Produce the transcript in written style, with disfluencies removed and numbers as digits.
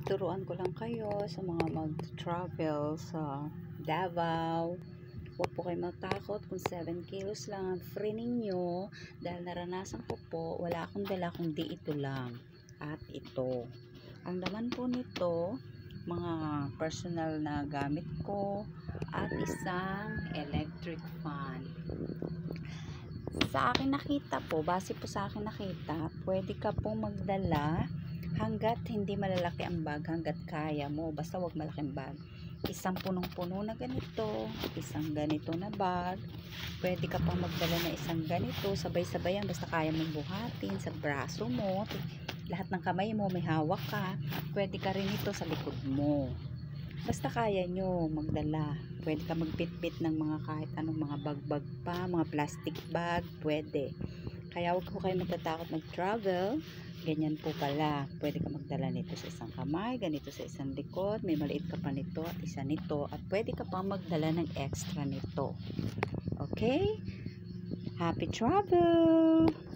tuturuan ko lang kayo sa mga mag-travel sa Davao. Huwag po kayo matakot kung 7 kilos lang ang free ninyo dahil naranasan ko po, wala akong dala kundi ito lang at ito. Ang laman po nito, mga personal na gamit ko at isang electric fan. Sa akin nakita po, base po sa akin nakita, pwede ka pong magdala hanggat hindi malalaki ang bag, hanggat kaya mo, basta wag malaking bag. Isang punong-puno na ganito, isang ganito na bag, pwede ka pang magdala na isang ganito, sabay-sabay yan, basta kaya mong buhatin sa braso mo, lahat ng kamay mo may hawak ka, pwede ka rin ito sa likod mo. Basta kaya nyo magdala, pwede ka magpitpit ng mga kahit anong mga bag-bag pa, mga plastic bag, pwede. Kaya huwag ko kayo magtatakot mag-travel. Ganyan po pala, pwede ka magdala nito sa isang kamay, ganito sa isang likod, may maliit ka pa nito at isa nito, at pwede ka pa magdala ng extra nito. Okay? Happy travel!